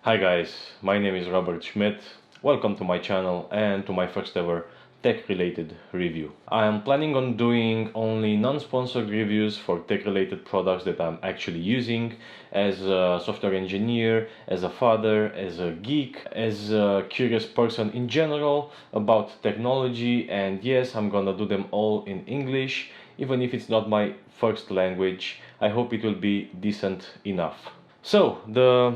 Hi guys, my name is Robert Schmidt. Welcome to my channel and to my first ever tech-related review. I am planning on doing only non-sponsored reviews for tech-related products that I'm actually using as a software engineer, as a father, as a geek, as a curious person in general about technology, and yes, I'm gonna do them all in English, even if it's not my first language. I hope it will be decent enough. So, the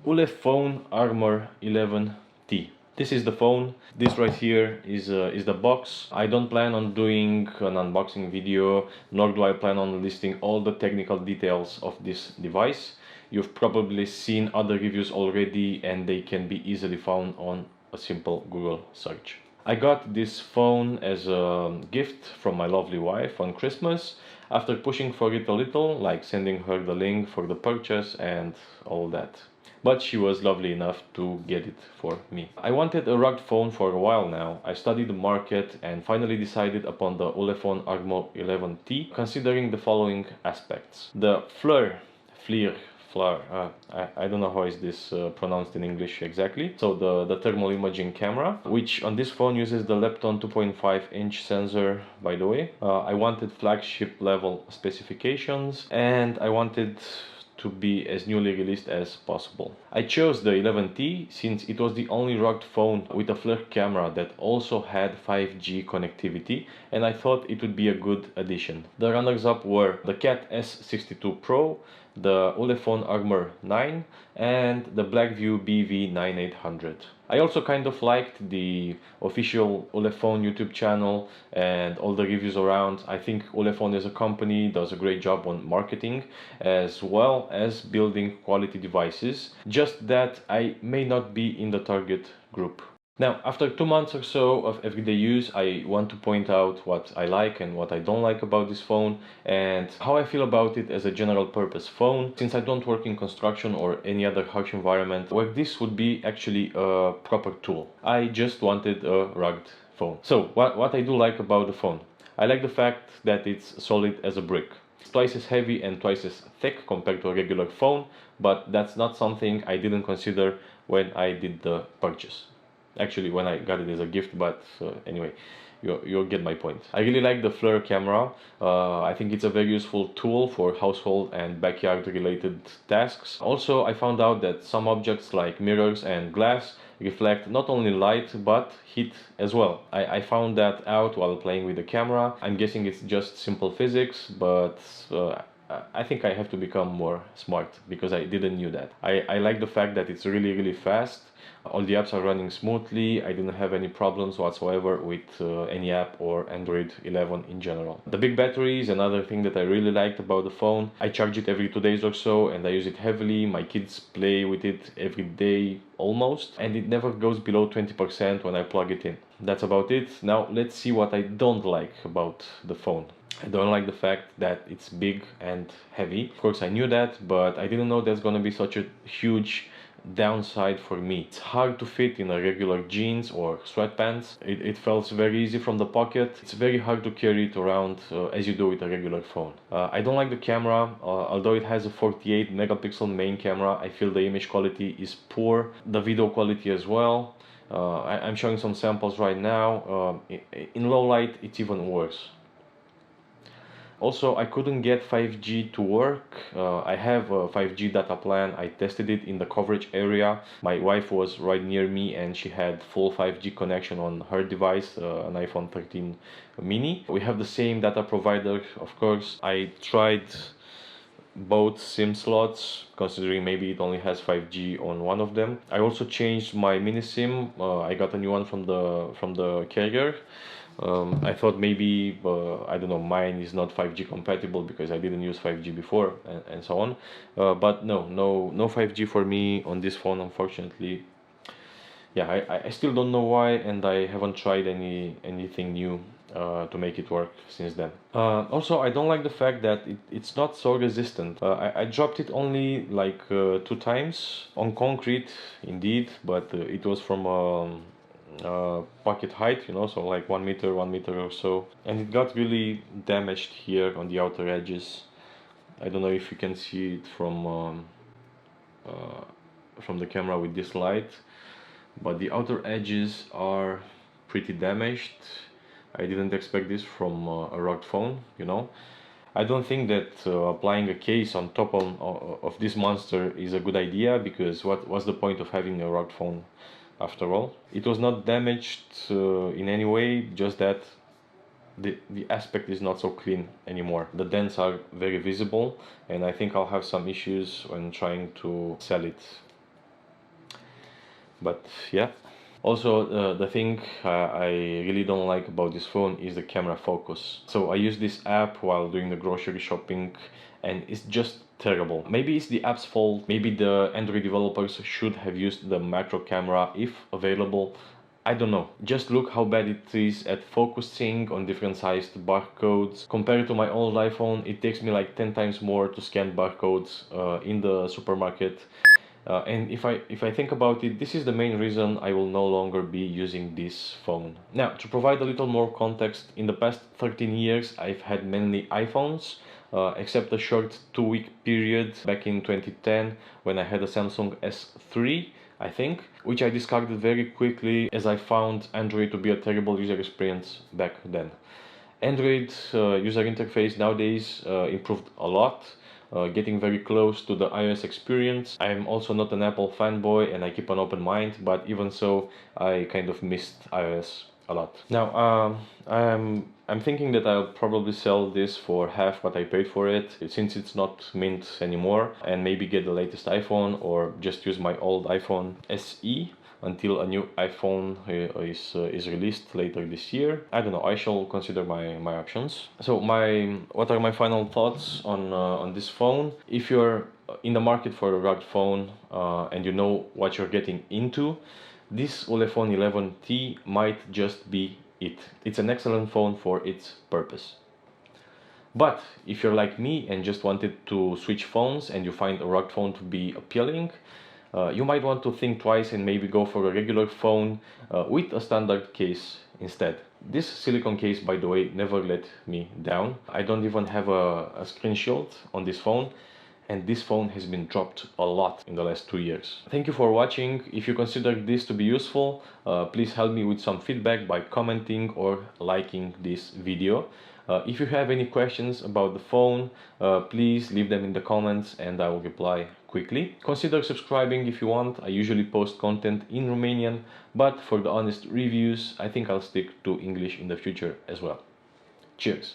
Ulefone Armor 11T. This is the phone. This right here is the box. I don't plan on doing an unboxing video, nor do I plan on listing all the technical details of this device. You've probably seen other reviews already and they can be easily found on a simple Google search. I got this phone as a gift from my lovely wife on Christmas after pushing for it a little, like sending her the link for the purchase and all that. But she was lovely enough to get it for me. I wanted a rugged phone for a while now. I studied the market and finally decided upon the Ulefone Armor 11T, considering the following aspects. The FLIR, I don't know how is this pronounced in English exactly. So the thermal imaging camera, which on this phone uses the Lepton 2.5-inch sensor, by the way. I wanted flagship level specifications and I wanted to be as newly released as possible. I chose the 11T since it was the only rugged phone with a FLIR camera that also had 5G connectivity, and I thought it would be a good addition. The runners-up were the Cat S62 Pro, the Ulefone Armor 9 and the Blackview BV9800. I also kind of liked the official Ulefone YouTube channel and all the reviews around. I think Ulefone as a company does a great job on marketing as well as building quality devices, just that I may not be in the target group. Now, after 2 months or so of everyday use, I want to point out what I like and what I don't like about this phone and how I feel about it as a general purpose phone, since I don't work in construction or any other harsh environment where this would be actually a proper tool. I just wanted a rugged phone. So, what I do like about the phone? I like the fact that it's solid as a brick. It's twice as heavy and twice as thick compared to a regular phone, but that's not something I didn't consider when I did the purchase. Actually, when I got it as a gift, but anyway, you'll get my point. I really like the FLIR camera. I think it's a very useful tool for household and backyard related tasks. Also, I found out that some objects like mirrors and glass reflect not only light but heat as well. I found that out while playing with the camera. I'm guessing it's just simple physics, but I think I have to become more smart because I didn't knew that. I like the fact that it's really fast. All the apps are running smoothly. I didn't have any problems whatsoever with any app or Android 11 in general. The big battery is another thing that I really liked about the phone. I charge it every 2 days or so and I use it heavily. My kids play with it every day almost, and it never goes below 20% when I plug it in. That's about it. Now let's see what I don't like about the phone. I don't like the fact that it's big and heavy. Of course I knew that, but I didn't know there's gonna be such a huge downside for me. It's hard to fit in a regular jeans or sweatpants. It feels very easy from the pocket. It's very hard to carry it around as you do with a regular phone. I don't like the camera. Although it has a 48 megapixel main camera, I feel the image quality is poor. The video quality as well. I'm showing some samples right now. In low light it's even worse. Also, I couldn't get 5G to work. I have a 5G data plan. I tested it in the coverage area. My wife was right near me and she had full 5G connection on her device, an iPhone 13 mini. We have the same data provider, of course. I tried both SIM slots, considering maybe it only has 5G on one of them. I also changed my mini SIM. I got a new one from the carrier. I thought maybe I don't know, mine is not 5G compatible because I didn't use 5G before and so on. But no 5G for me on this phone, unfortunately. Yeah, I still don't know why, and I haven't tried anything new to make it work since then. Also, I don't like the fact that it's not so resistant. I dropped it only like 2 times on concrete, indeed, but it was from pocket height, you know, so like 1 meter, 1 meter or so, and it got really damaged here on the outer edges. I don't know if you can see it from from the camera with this light, but the outer edges are pretty damaged. I didn't expect this from a rugged phone, you know. I don't think that applying a case on top of this monster is a good idea, because what's the point of having a rugged phone after all? It was not damaged in any way, just that the aspect is not so clean anymore. The dents are very visible, and I think I'll have some issues when trying to sell it. But yeah. Also, the thing I really don't like about this phone is the camera focus. So I use this app while doing the grocery shopping, and it's just terrible. Maybe it's the app's fault, maybe the Android developers should have used the macro camera if available. I don't know. Just look how bad it is at focusing on different sized barcodes. Compared to my old iPhone, it takes me like 10 times more to scan barcodes in the supermarket. And if I think about it, this is the main reason I will no longer be using this phone. Now, to provide a little more context, in the past 13 years I've had mainly iPhones, except a short 2-week period back in 2010 when I had a Samsung S3, I think, which I discarded very quickly as I found Android to be a terrible user experience back then. Android user interface nowadays improved a lot, getting very close to the iOS experience. I'm also not an Apple fanboy and I keep an open mind, but even so, I kind of missed iOS a lot. Now, I'm thinking that I'll probably sell this for half what I paid for it, since it's not mint anymore, and maybe get the latest iPhone or just use my old iPhone SE until a new iPhone is released later this year. I don't know, I shall consider my options. So what are my final thoughts on this phone? If you're in the market for a rugged phone and you know what you're getting into, this Ulefone 11T might just be it. It's an excellent phone for its purpose. But if you're like me and just wanted to switch phones and you find a rugged phone to be appealing, you might want to think twice and maybe go for a regular phone with a standard case instead. This silicone case, by the way, never let me down. I don't even have a screen shield on this phone, and this phone has been dropped a lot in the last 2 years. Thank you for watching. If you consider this to be useful, please help me with some feedback by commenting or liking this video. If you have any questions about the phone, please leave them in the comments and I will reply quickly. Consider subscribing if you want. I usually post content in Romanian, but for the honest reviews, I think I'll stick to English in the future as well. Cheers!